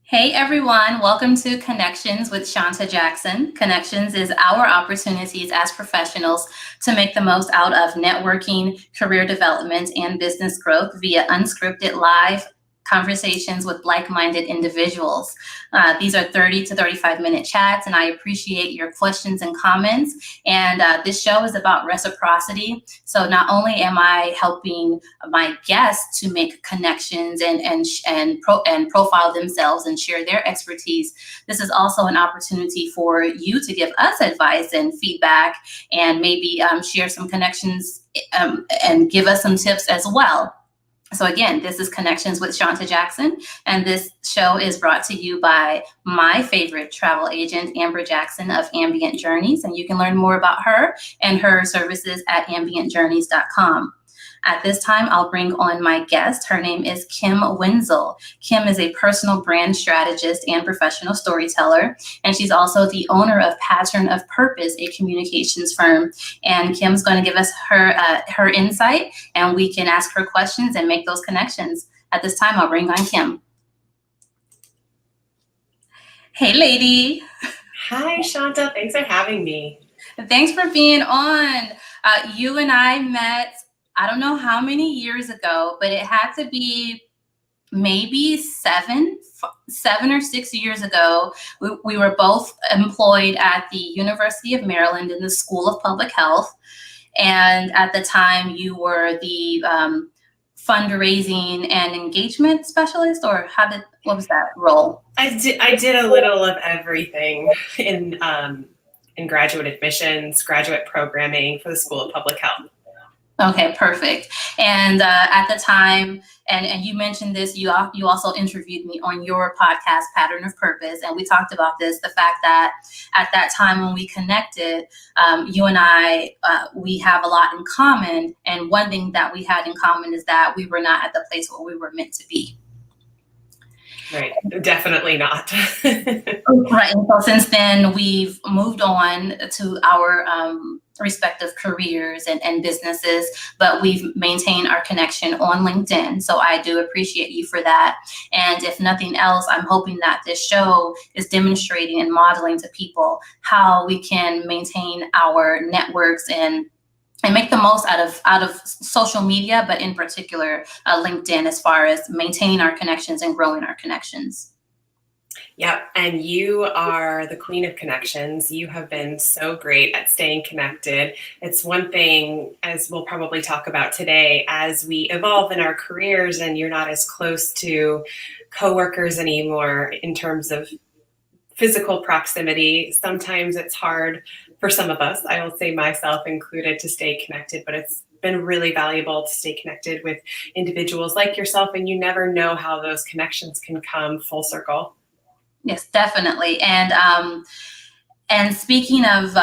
Hey everyone, welcome to Connections with Shawnta Jackson. Connections is our opportunities as professionals to make the most out of networking, career development, and business growth via unscripted live conversations with like-minded individuals. These are 30 to 35-minute chats, and I appreciate your questions and comments. And this show is about reciprocity. So not only am I helping my guests to make connections and profile themselves and share their expertise, this is also an opportunity for you to give us advice and feedback, and maybe share some connections and give us some tips as well. So again, this is Connections with Shawnta Jackson, and this show is brought to you by my favorite travel agent, Amber Jackson of Ambient Journeys, and you can learn more about her and her services at ambientjourneys.com. At this time, I'll bring on my guest. Her name is Kim Wenzel. Kim is a personal brand strategist and professional storyteller, and she's also the owner of Pattern of Purpose, a communications firm. And Kim's going to give us her insight, and we can ask her questions and make those connections. At this time, I'll bring on Kim. Hey, lady. Hi, Shawnta. Thanks for having me. Thanks for being on. You and I met, I don't know how many years ago, but it had to be maybe seven or 6 years ago. We were both employed at the University of Maryland in the School of Public Health. And at the time, you were the fundraising and engagement specialist, or what was that role? I did a little of everything in graduate admissions, graduate programming for the School of Public Health. Okay, perfect. And at the time, and you mentioned this, you also interviewed me on your podcast, Pattern of Purpose, and we talked about this, the fact that at that time when we connected, you and I, we have a lot in common. And one thing that we had in common is that we were not at the place where we were meant to be. Right, definitely not. Right, and so since then, we've moved on to our respective careers and businesses, but we've maintained our connection on LinkedIn. So I do appreciate you for that. And if nothing else, I'm hoping that this show is demonstrating and modeling to people how we can maintain our networks and make the most out of social media, but in particular, LinkedIn, as far as maintaining our connections and growing our connections. Yep, and you are the queen of connections. You have been so great at staying connected. It's one thing, as we'll probably talk about today, as we evolve in our careers and you're not as close to coworkers anymore in terms of physical proximity. Sometimes it's hard for some of us, I will say myself included, to stay connected, but it's been really valuable to stay connected with individuals like yourself, and you never know how those connections can come full circle. Yes, definitely. And speaking of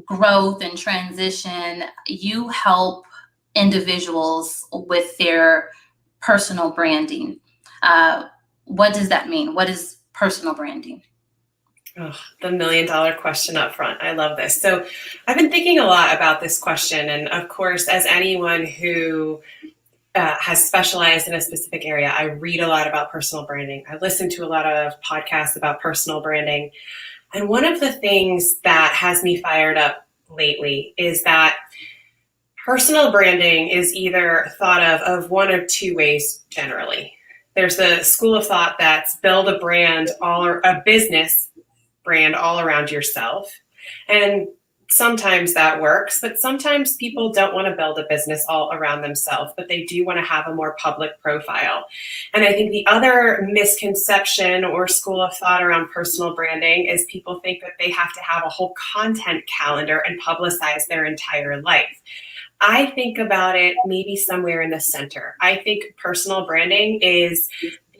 growth and transition, you help individuals with their personal branding. What does that mean? What is personal branding? Oh, the $1 million question up front. I love this. So I've been thinking a lot about this question. And of course, as anyone who has specialized in a specific area, I read a lot about personal branding. I listen to a lot of podcasts about personal branding. And one of the things that has me fired up lately is that personal branding is either thought of one of two ways generally. There's the school of thought that's build a brand, a business brand all around yourself. And sometimes that works, but sometimes people don't want to build a business all around themselves, but they do want to have a more public profile. And I think the other misconception or school of thought around personal branding is people think that they have to have a whole content calendar and publicize their entire life. I think about it maybe somewhere in the center. I think personal branding is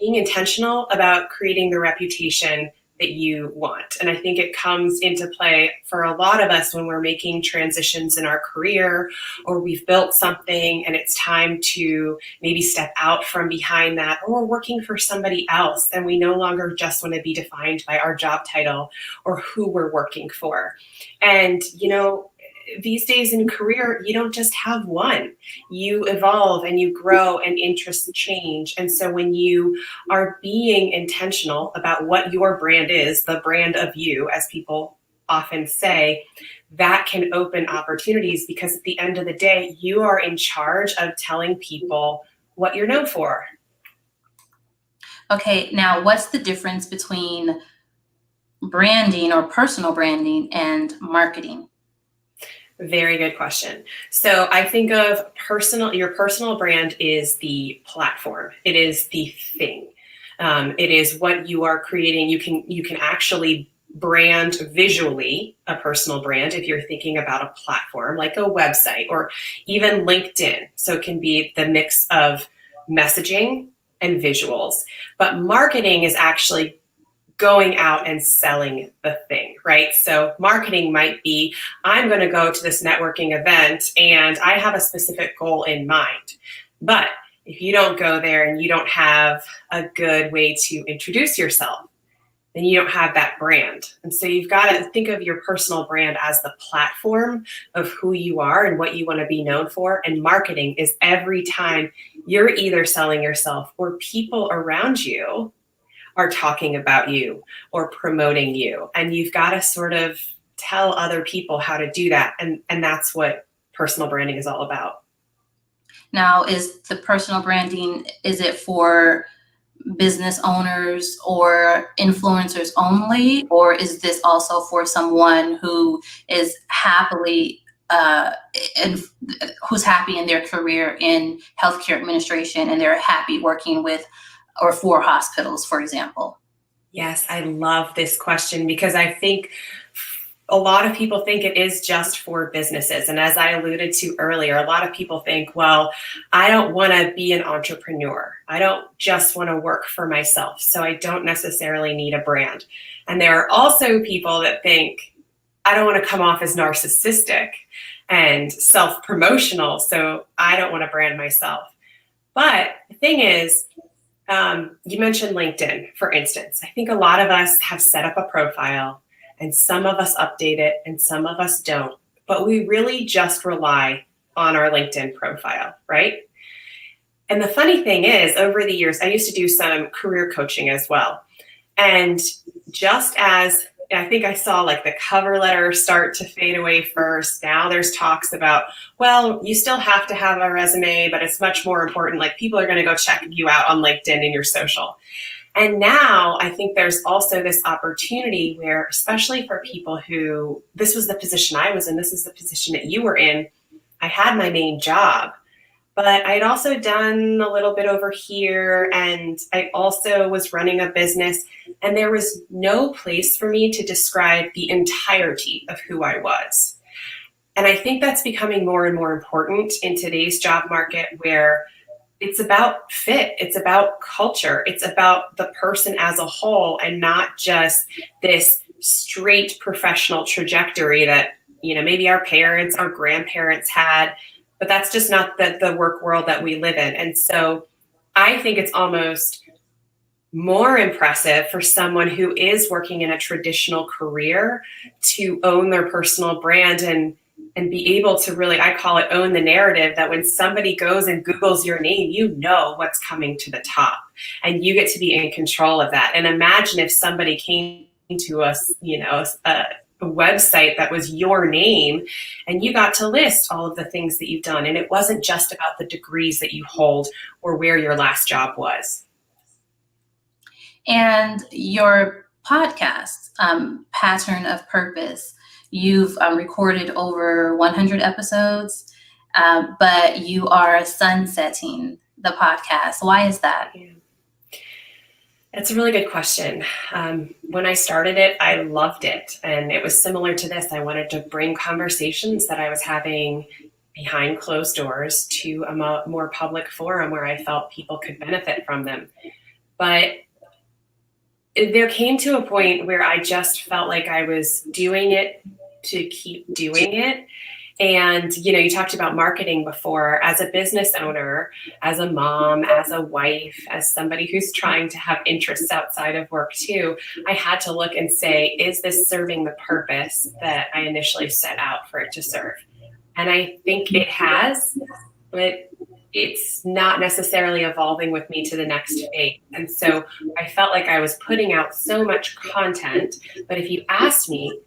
being intentional about creating the reputation that you want. And I think it comes into play for a lot of us when we're making transitions in our career, or we've built something and it's time to maybe step out from behind that, or we're working for somebody else and we no longer just want to be defined by our job title or who we're working for. And, these days in career, you don't just have one. You evolve and you grow and interests change. And so when you are being intentional about what your brand is, the brand of you, as people often say, that can open opportunities, because at the end of the day, you are in charge of telling people what you're known for. Okay, now what's the difference between branding or personal branding and marketing? Very good question. So I think of your personal brand is the platform. It is the thing. It is what you are creating. You can actually brand visually a personal brand if you're thinking about a platform like a website or even LinkedIn. So it can be the mix of messaging and visuals. But marketing is actually going out and selling the thing, right? So marketing might be, I'm going to go to this networking event and I have a specific goal in mind. But if you don't go there and you don't have a good way to introduce yourself, then you don't have that brand. And so you've got to think of your personal brand as the platform of who you are and what you want to be known for. And marketing is every time you're either selling yourself or people around you are talking about you or promoting you. And you've got to sort of tell other people how to do that. And that's what personal branding is all about. Now, is the personal branding, is it for business owners or influencers only, or is this also for someone who is happily who's happy in their career in healthcare administration and they're happy working with or for hospitals, for example? Yes, I love this question because I think a lot of people think it is just for businesses. And as I alluded to earlier, a lot of people think, well, I don't want to be an entrepreneur. I don't just want to work for myself. So I don't necessarily need a brand. And there are also people that think, I don't want to come off as narcissistic and self-promotional. So I don't want to brand myself. But the thing is, you mentioned LinkedIn, for instance. I think a lot of us have set up a profile and some of us update it and some of us don't, but we really just rely on our LinkedIn profile, right? And the funny thing is, over the years, I used to do some career coaching as well. And just as I think I saw like the cover letter start to fade away first, now there's talks about, well, you still have to have a resume, but it's much more important. Like people are going to go check you out on LinkedIn and your social. And now I think there's also this opportunity where, especially for people who, this was the position I was in, this is the position that you were in, I had my main job, but I'd also done a little bit over here, and I also was running a business, and there was no place for me to describe the entirety of who I was. And I think that's becoming more and more important in today's job market, where it's about fit, it's about culture, it's about the person as a whole, and not just this straight professional trajectory that, you know, maybe our parents, our grandparents had, but that's just not the work world that we live in. And so I think it's almost more impressive for someone who is working in a traditional career to own their personal brand and be able to really, I call it, own the narrative, that when somebody goes and Googles your name, you know what's coming to the top and you get to be in control of that. And imagine if somebody came to us, you know, a website that was your name and you got to list all of the things that you've done. And it wasn't just about the degrees that you hold or where your last job was. And your podcast, Pattern of Purpose, you've recorded over 100 episodes, but you are sunsetting the podcast. Why is that? Yeah. That's a really good question. When I started it, I loved it. And it was similar to this. I wanted to bring conversations that I was having behind closed doors to a more public forum where I felt people could benefit from them. But there came to a point where I just felt like I was doing it to keep doing it. And, you talked about marketing before. As a business owner, as a mom, as a wife, as somebody who's trying to have interests outside of work too, I had to look and say, is this serving the purpose that I initially set out for it to serve? And I think it has, but it's not necessarily evolving with me to the next phase. And so I felt like I was putting out so much content. But if you asked me,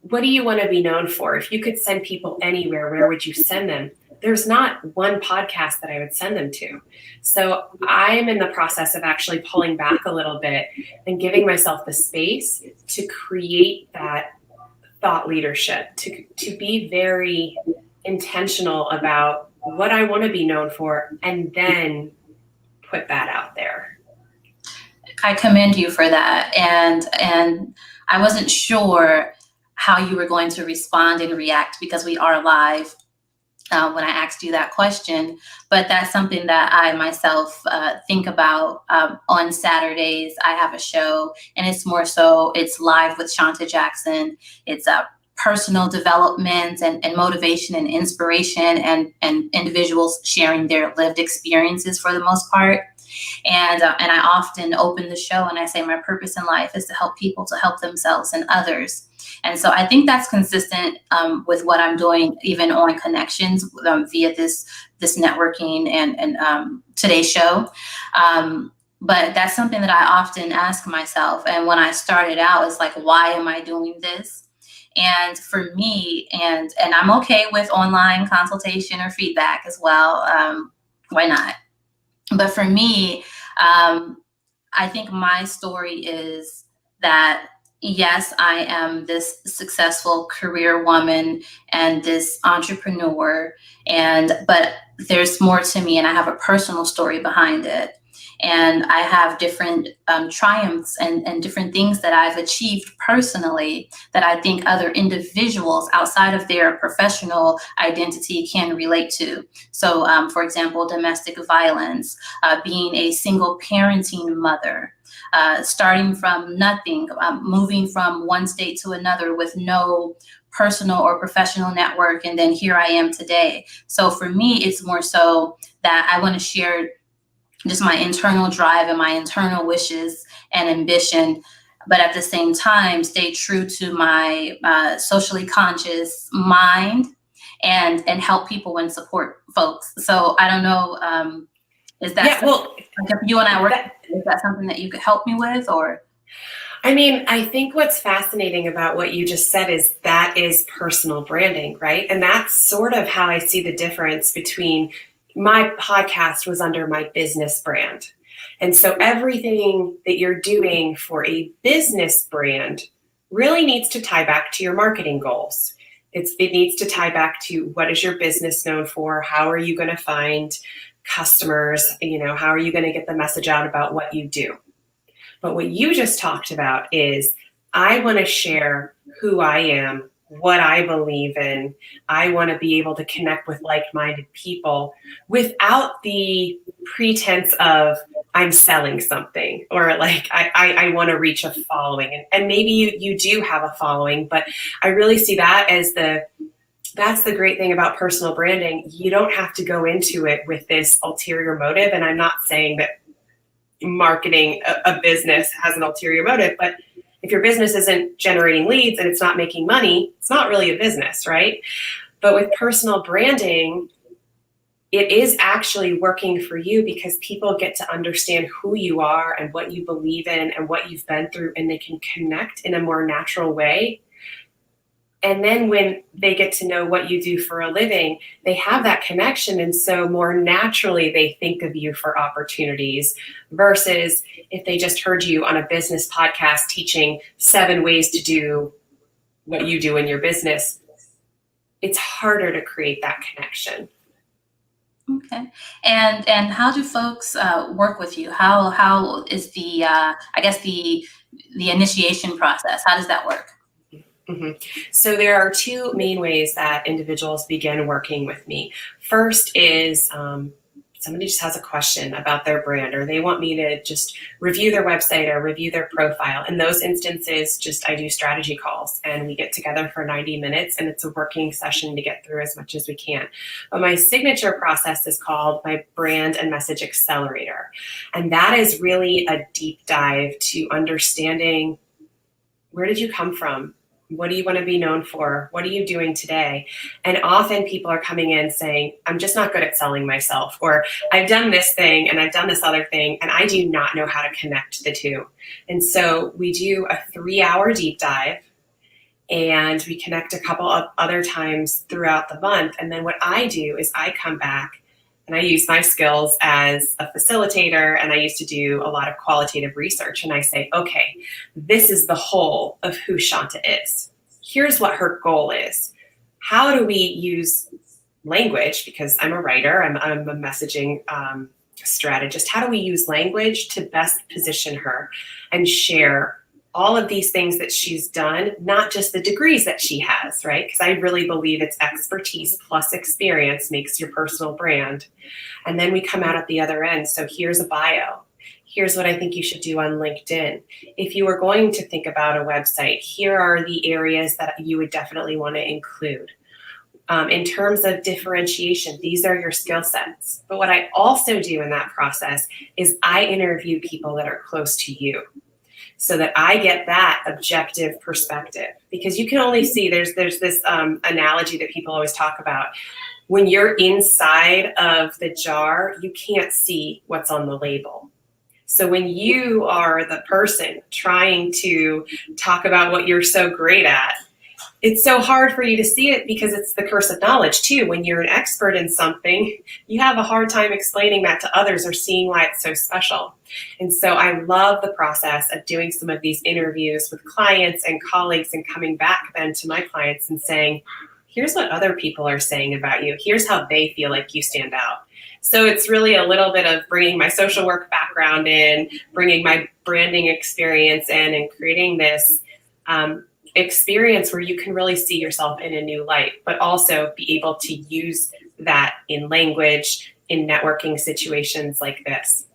what do you want to be known for? If you could send people anywhere, where would you send them? There's not one podcast that I would send them to. So I'm in the process of actually pulling back a little bit and giving myself the space to create that thought leadership, to be very intentional about what I want to be known for, and then put that out there. I commend you for that. And I wasn't sure how you were going to respond and react because we are live when I asked you that question. But that's something that I myself think about. On Saturdays, I have a show, and it's live with Shawnta Jackson. It's personal development and motivation and inspiration and individuals sharing their lived experiences for the most part. And I often open the show and I say my purpose in life is to help people to help themselves and others. And so I think that's consistent with what I'm doing even on Connections via this networking and today's show. But that's something that I often ask myself. And when I started out, it's like, why am I doing this? And for me, and I'm okay with online consultation or feedback as well. Why not? But for me, I think my story is that, yes, I am this successful career woman and this entrepreneur, but there's more to me, and I have a personal story behind it. And I have different triumphs and different things that I've achieved personally that I think other individuals outside of their professional identity can relate to. So, for example, domestic violence, being a single parenting mother, starting from nothing, moving from one state to another with no personal or professional network. And then here I am today. So for me, it's more so that I want to share just my internal drive and my internal wishes and ambition, but at the same time, stay true to my socially conscious mind and help people and support folks. So I don't know, is that if you and I work, is that something that you could help me with, or? I mean, I think what's fascinating about what you just said is that is personal branding, right? And that's sort of how I see the difference between my podcast was under my business brand. And so everything that you're doing for a business brand really needs to tie back to your marketing goals. It needs to tie back to what is your business known for? How are you going to find customers? How are you going to get the message out about what you do? But what you just talked about is I want to share who I am, what I believe in. I want to be able to connect with like-minded people without the pretense of I'm selling something or like I want to reach a following. And maybe you do have a following, but I really see that as that's the great thing about personal branding. You don't have to go into it with this ulterior motive. And I'm not saying that marketing a business has an ulterior motive, but if your business isn't generating leads and it's not making money, it's not really a business, right? But with personal branding, it is actually working for you because people get to understand who you are and what you believe in and what you've been through, and they can connect in a more natural way. And then when they get to know what you do for a living, they have that connection. And so more naturally, they think of you for opportunities versus if they just heard you on a business podcast teaching 7 ways to do what you do in your business. It's harder to create that connection. Okay. And how do folks work with you? How is the initiation process? How does that work? Mm-hmm. So there are 2 main ways that individuals begin working with me. First is somebody just has a question about their brand, or they want me to just review their website or review their profile. In those instances, I do strategy calls, and we get together for 90 minutes, and it's a working session to get through as much as we can. But my signature process is called my brand and message accelerator. And that is really a deep dive to understanding, where did you come from? What do you want to be known for? What are you doing today? And often people are coming in saying, I'm just not good at selling myself, or I've done this thing and I've done this other thing, and I do not know how to connect the two. And so we do a 3-hour deep dive, and we connect a couple of other times throughout the month. And then what I do is I come back and I use my skills as a facilitator, and I used to do a lot of qualitative research. And I say, okay, this is the whole of who Shawnta is. Here's what her goal is. How do we use language? Because I'm a writer, I'm a messaging strategist. How do we use language to best position her and share all of these things that she's done, not just the degrees that she has, right? Because I really believe it's expertise plus experience makes your personal brand. And then we come out at the other end. So here's a bio. Here's what I think you should do on LinkedIn. If you were going to think about a website, here are the areas that you would definitely want to include. In terms of differentiation, these are your skill sets. But what I also do in that process is I interview people that are close to you, so that I get that objective perspective. Because you can only see, there's this analogy that people always talk about. When you're inside of the jar, you can't see what's on the label. So when you are the person trying to talk about what you're so great at, it's so hard for you to see it, because it's the curse of knowledge too. When you're an expert in something, you have a hard time explaining that to others or seeing why it's so special. And so I love the process of doing some of these interviews with clients and colleagues, and coming back then to my clients and saying, here's what other people are saying about you. Here's how they feel like you stand out. So it's really a little bit of bringing my social work background in, bringing my branding experience in, and creating this experience where you can really see yourself in a new light, but also be able to use that in language, in networking situations like this.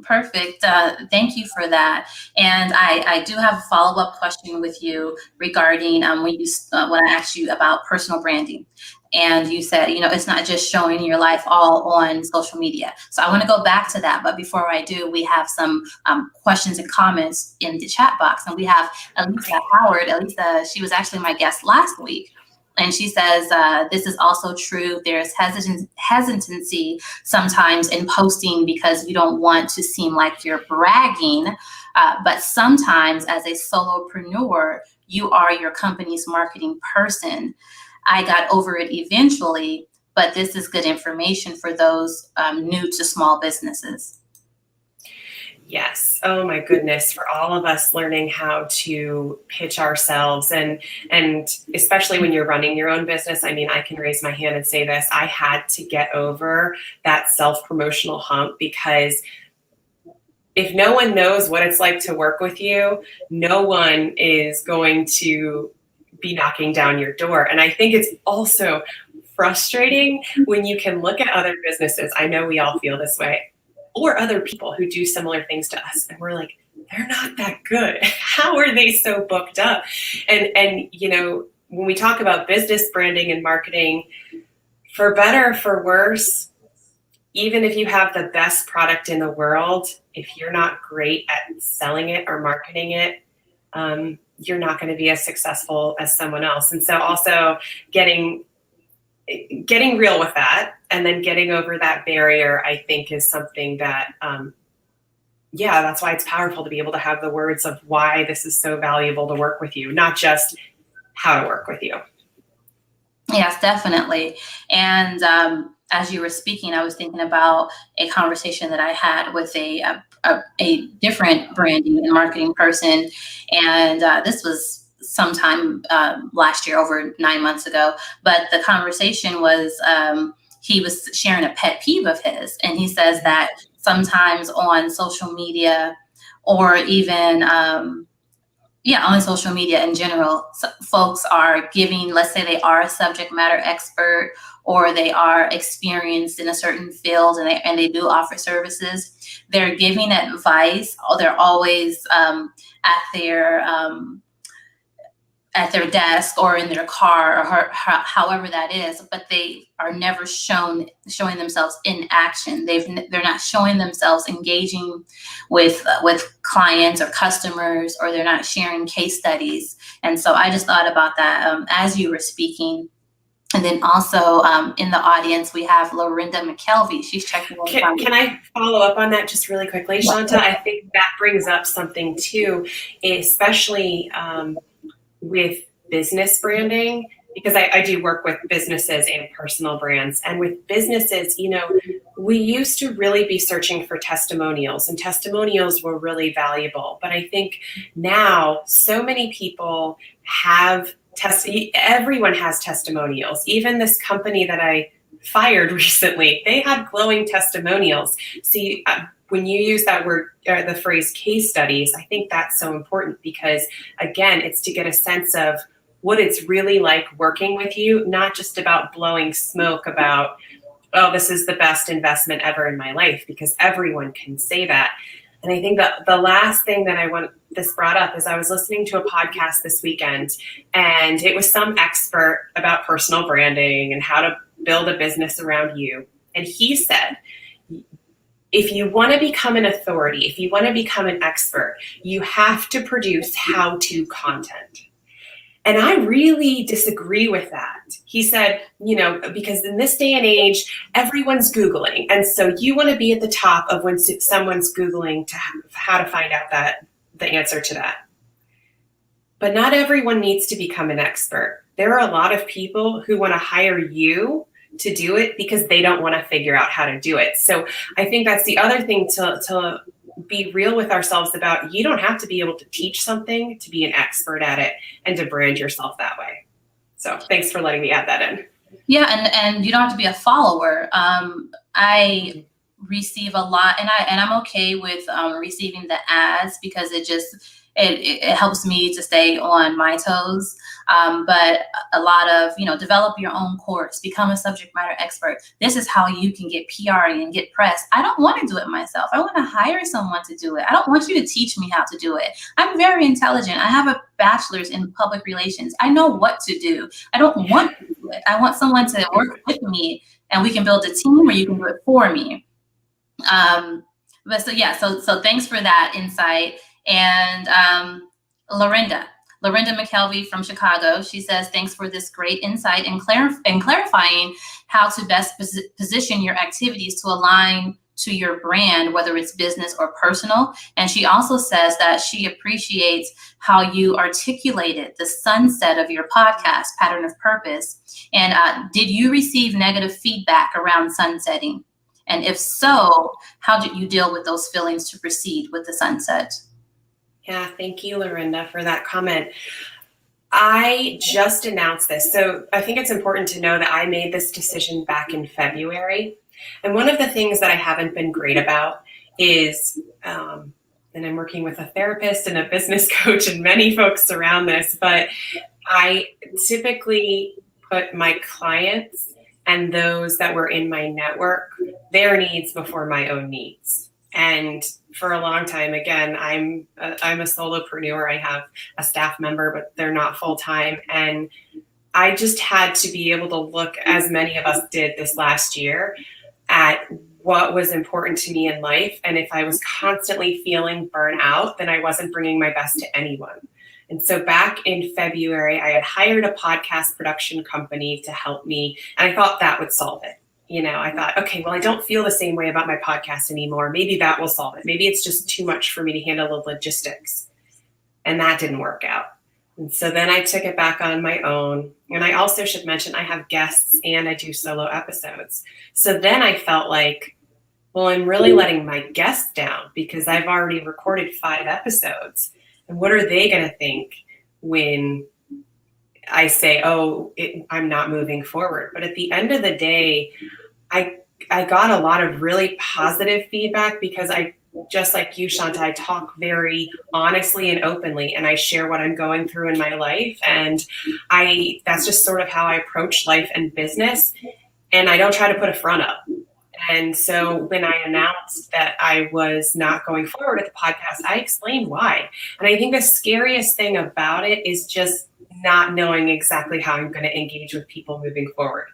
Perfect. Thank you for that. And I do have a follow-up question with you regarding when I asked you about personal branding. And you said, it's not just showing your life all on social media. So I want to go back to that. But before I do, we have some questions and comments in the chat box. And we have Elisa Howard. Elisa, she was actually my guest last week. And she says, this is also true. There's hesitancy sometimes in posting because you don't want to seem like you're bragging. But sometimes as a solopreneur, you are your company's marketing person. I got over it eventually, but this is good information for those new to small businesses. Yes. Oh my goodness. For all of us learning how to pitch ourselves, and especially when you're running your own business. I mean, I can raise my hand and say this. I had to get over that self-promotional hump, because if no one knows what it's like to work with you, no one is going to be knocking down your door. And I think it's also frustrating when you can look at other businesses. I know we all feel this way, or other people who do similar things to us, and we're like, they're not that good. How are they so booked up? And when we talk about business branding and marketing, for better or for worse, even if you have the best product in the world, if you're not great at selling it or marketing it, you're not going to be as successful as someone else. And so also getting real with that, and then getting over that barrier, I think is something that, that's why it's powerful to be able to have the words of why this is so valuable to work with you, not just how to work with you. Yes, definitely. And as you were speaking, I was thinking about a conversation that I had with a different branding and marketing person. And this was sometime last year, over 9 months ago. But the conversation was, he was sharing a pet peeve of his. And he says that sometimes on social media, or even on social media in general, folks are giving, let's say they are a subject matter expert, or they are experienced in a certain field and they do offer services, they're giving advice, or they're always at their desk or in their car, or however that is, but they are never showing themselves in action. They're not showing themselves engaging with clients or customers, or they're not sharing case studies. And so I just thought about that as you were speaking. And then also in the audience, we have Lorinda McKelvey. She's checking in. Can I follow up on that just really quickly, Shawnta? I think that brings up something too, especially with business branding, because I do work with businesses and personal brands. And with businesses, we used to really be searching for testimonials, and testimonials were really valuable. But I think now so many people have everyone has testimonials. Even this company that I fired recently, they had glowing testimonials. See, when you use that word, or the phrase case studies, I think that's so important, because again, it's to get a sense of what it's really like working with you, not just about blowing smoke about, oh, this is the best investment ever in my life, because everyone can say that. And I think that the last thing that I want this brought up is I was listening to a podcast this weekend, and it was some expert about personal branding and how to build a business around you. And he said, if you want to become an authority, if you want to become an expert, you have to produce how-to content. And I really disagree with that. He said, because in this day and age, everyone's Googling. And so you want to be at the top of when someone's Googling how to find out the answer to that. But not everyone needs to become an expert. There are a lot of people who want to hire you to do it because they don't want to figure out how to do it. So I think that's the other thing to be real with ourselves about. You don't have to be able to teach something to be an expert at it and to brand yourself that way. So thanks for letting me add that in. Yeah, and you don't have to be a follower. I receive a lot, and I'm okay with receiving the ads, because it helps me to stay on my toes. But a lot of, develop your own course, become a subject matter expert. This is how you can get PR and get press. I don't want to do it myself. I want to hire someone to do it. I don't want you to teach me how to do it. I'm very intelligent. I have a bachelor's in public relations. I know what to do. I don't want to do it. I want someone to work with me, and we can build a team, or you can do it for me. So thanks for that insight. And Lorinda McKelvey from Chicago, she says, thanks for this great insight and clarifying how to best position your activities to align to your brand, whether it's business or personal. And she also says that she appreciates how you articulated the sunset of your podcast, Pattern of Purpose. And did you receive negative feedback around sunsetting? And if so, how did you deal with those feelings to proceed with the sunset? Yeah, thank you, Lorinda, for that comment. I just announced this. So I think it's important to know that I made this decision back in February. And one of the things that I haven't been great about is, and I'm working with a therapist and a business coach and many folks around this, but I typically put my clients and those that were in my network, their needs before my own needs. And for a long time, again, I'm a solopreneur. I have a staff member, but they're not full-time. And I just had to be able to look, as many of us did this last year, at what was important to me in life. And if I was constantly feeling burnout, then I wasn't bringing my best to anyone. And so back in February, I had hired a podcast production company to help me. And I thought that would solve it. I thought, okay, well, I don't feel the same way about my podcast anymore. Maybe that will solve it. Maybe it's just too much for me to handle the logistics. And that didn't work out. And so then I took it back on my own. And I also should mention I have guests and I do solo episodes. So then I felt like, well, I'm really letting my guests down because I've already recorded 5 episodes. And what are they going to think when I say, I'm not moving forward? But at the end of the day, I got a lot of really positive feedback because I, just like you, Shawnta, I talk very honestly and openly, and I share what I'm going through in my life. And that's just sort of how I approach life and business. and I don't try to put a front up. And so when I announced that I was not going forward with the podcast, I explained why. And I think the scariest thing about it is just not knowing exactly how I'm going to engage with people moving forward.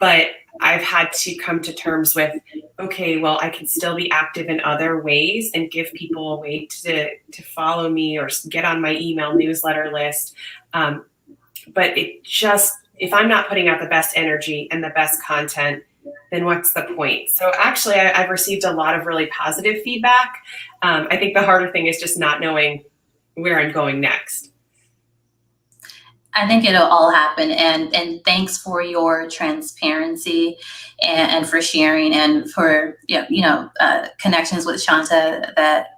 But I've had to come to terms with, okay, well, I can still be active in other ways and give people a way to follow me or get on my email newsletter list. But it just, if I'm not putting out the best energy and the best content, then what's the point? So actually, I've received a lot of really positive feedback. I think the harder thing is just not knowing where I'm going next. I think it'll all happen, and thanks for your transparency and for sharing and for connections with Shawnta. That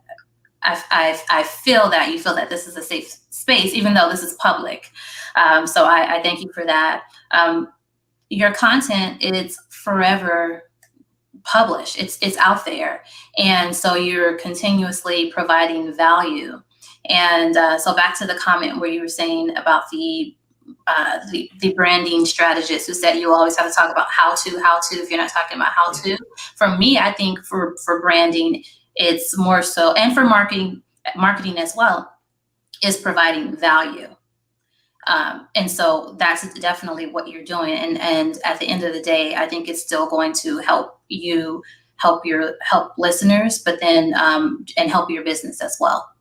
I feel that you feel that this is a safe space, even though this is public. So I thank you for that. Your content is forever published. It's out there, and so you're continuously providing value. And so back to the comment where you were saying about the branding strategist who said you always have to talk about how to if you're not talking about how to. For me, I think for branding, it's more so, and for marketing as well, is providing value. And so that's definitely what you're doing. And at the end of the day, I think it's still going to help you, help listeners, but then and help your business as well.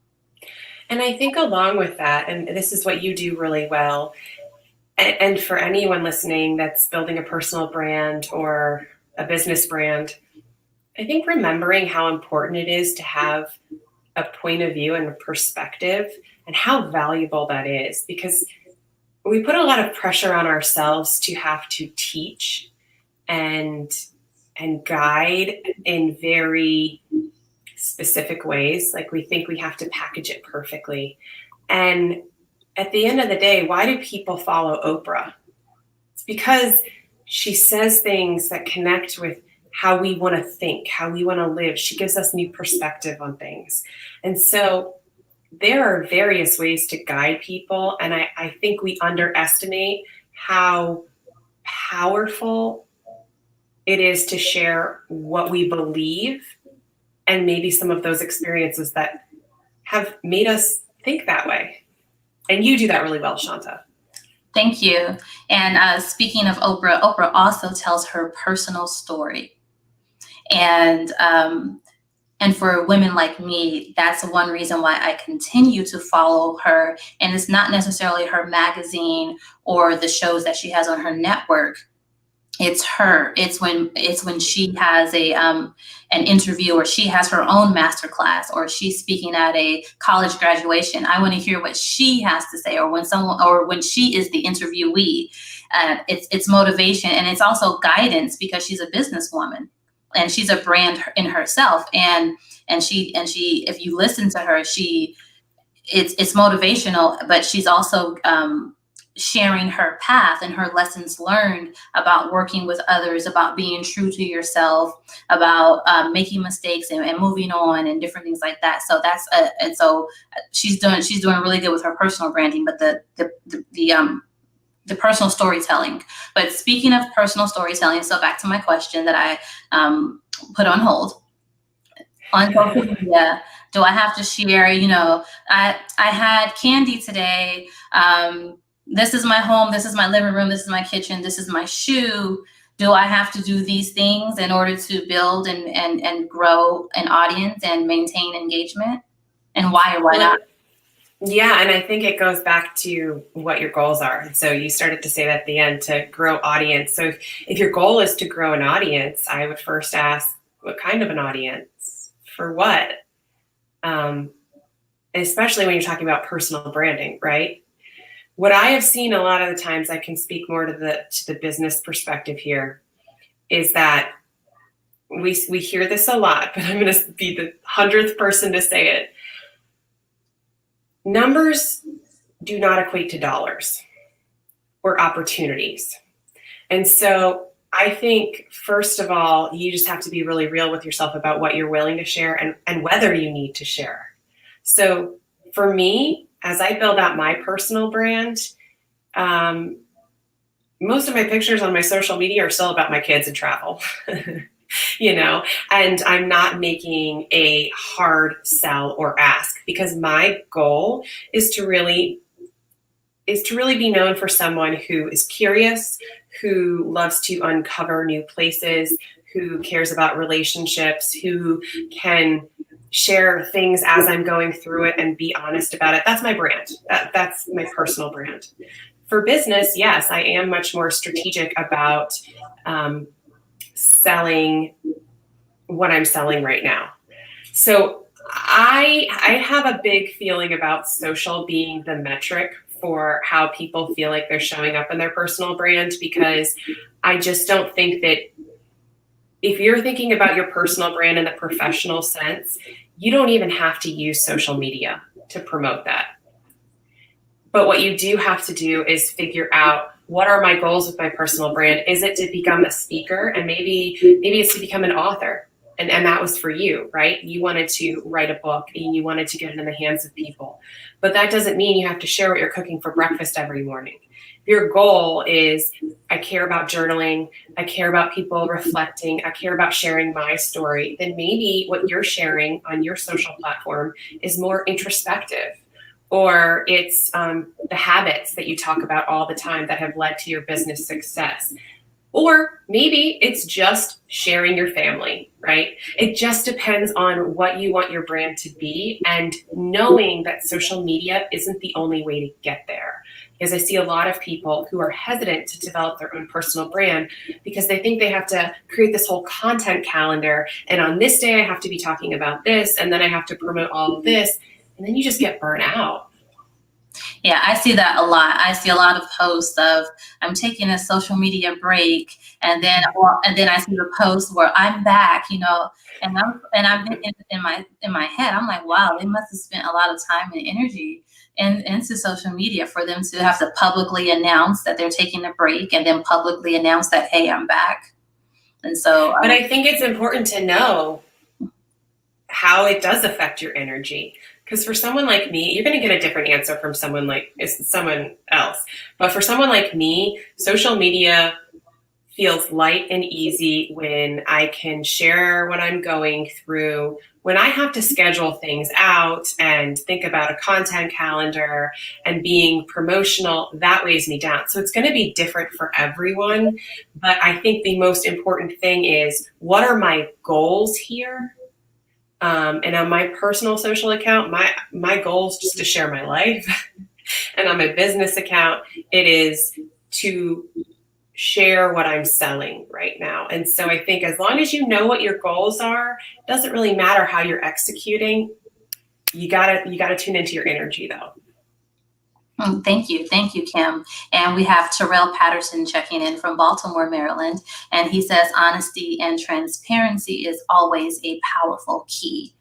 And I think along with that, and this is what you do really well, and for anyone listening that's building a personal brand or a business brand, I think remembering how important it is to have a point of view and a perspective and how valuable that is, because we put a lot of pressure on ourselves to have to teach and guide in very specific ways. Like we think we have to package it perfectly. And at the end of the day, why do people follow Oprah? It's because she says things that connect with how we want to think, how we want to live. She gives us new perspective on things. And so there are various ways to guide people. And I think we underestimate how powerful it is to share what we believe and maybe some of those experiences that have made us think that way. And you do that really well, Shawnta. Thank you. And speaking of Oprah, Oprah also tells her personal story. And for women like me, that's one reason why I continue to follow her. And it's not necessarily her magazine or the shows that she has on her network. It's her. It's when she has an interview, or she has her own masterclass, or she's speaking at a college graduation. I want to hear what she has to say, or when she is the interviewee. It's motivation, and it's also guidance, because she's a businesswoman and she's a brand in herself. And she if you listen to her, it's motivational, but she's also sharing her path and her lessons learned about working with others, about being true to yourself, about making mistakes and moving on, and different things like that. So and so she's doing really good with her personal branding, but the personal storytelling. But speaking of personal storytelling, so back to my question that I put on hold. On social media, do I have to share? I had candy today. This is my home, this is my living room, this is my kitchen, this is my shoe. Do I have to do these things in order to build and grow an audience and maintain engagement? And why or why not? Yeah, and I think it goes back to what your goals are. So you started to say that at the end, to grow audience. So if your goal is to grow an audience, I would first ask, what kind of an audience? For what? Especially when you're talking about personal branding, right? What I have seen a lot of the times, I can speak more to the business perspective here, is that we hear this a lot, but I'm going to be the 100th person to say it. Numbers do not equate to dollars or opportunities. And so I think, first of all, you just have to be really real with yourself about what you're willing to share and whether you need to share. So for me, as I build out my personal brand, most of my pictures on my social media are still about my kids and travel. And I'm not making a hard sell or ask, because my goal is to really be known for someone who is curious, who loves to uncover new places, who cares about relationships, who can share things as I'm going through it and be honest about it. That's my brand. That's my personal brand. For business, yes, I am much more strategic about selling what I'm selling right now. So I have a big feeling about social being the metric for how people feel like they're showing up in their personal brand, because I just don't think that if you're thinking about your personal brand in the professional sense, you don't even have to use social media to promote that. But what you do have to do is figure out, what are my goals with my personal brand? Is it to become a speaker? And maybe it's to become an author. And that was for you, right? You wanted to write a book and you wanted to get it in the hands of people. But that doesn't mean you have to share what you're cooking for breakfast every morning. If your goal is, I care about journaling, I care about people reflecting, I care about sharing my story, then maybe what you're sharing on your social platform is more introspective. Or it's the habits that you talk about all the time that have led to your business success. Or maybe it's just sharing your family, right? It just depends on what you want your brand to be, and knowing that social media isn't the only way to get there. Because I see a lot of people who are hesitant to develop their own personal brand because they think they have to create this whole content calendar. And on this day, I have to be talking about this, and then I have to promote all of this. And then you just get burnt out. Yeah, I see that a lot. I see a lot of posts of, I'm taking a social media break, and then I see the post where I'm back, and I'm in my head, I'm like, wow, they must have spent a lot of time and energy into social media for them to have to publicly announce that they're taking a break, and then publicly announce that, hey, I'm back. And so, but I think it's important to know how it does affect your energy. Because for someone like me, you're going to get a different answer from someone else. But for someone like me, social media feels light and easy when I can share what I'm going through. When I have to schedule things out and think about a content calendar and being promotional, that weighs me down. So it's going to be different for everyone. But I think the most important thing is, what are my goals here? And on my personal social account, my goal is just to share my life. And on my business account, it is to share what I'm selling right now. And so I think as long as you know what your goals are, it doesn't really matter how you're executing. You gotta tune into your energy, though. Thank you, Kim. And we have Terrell Patterson checking in from Baltimore, Maryland. And he says, honesty and transparency is always a powerful key.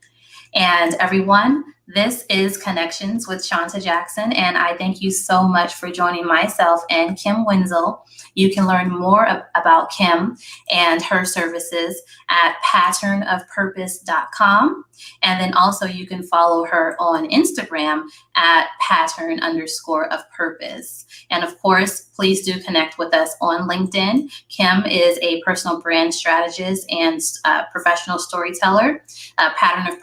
And everyone, this is Connections with Shawnta Jackson, and I thank you so much for joining myself and Kim Wenzel. You can learn more about Kim and her services at patternofpurpose.com. And then also you can follow her on Instagram at pattern_of_purpose. And of course, please do connect with us on LinkedIn. Kim is a personal brand strategist and professional storyteller. Pattern of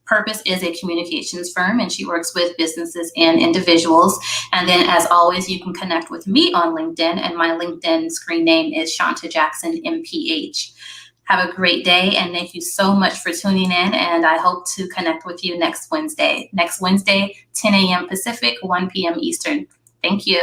Purpose is a communications firm, and she works with businesses and individuals. And then, as always, you can connect with me on LinkedIn, and my LinkedIn screen name is Shawnta Jackson, MPH. Have a great day, and thank you so much for tuning in, and I hope to connect with you next Wednesday. Next Wednesday, 10 a.m. Pacific, 1 p.m. Eastern. Thank you.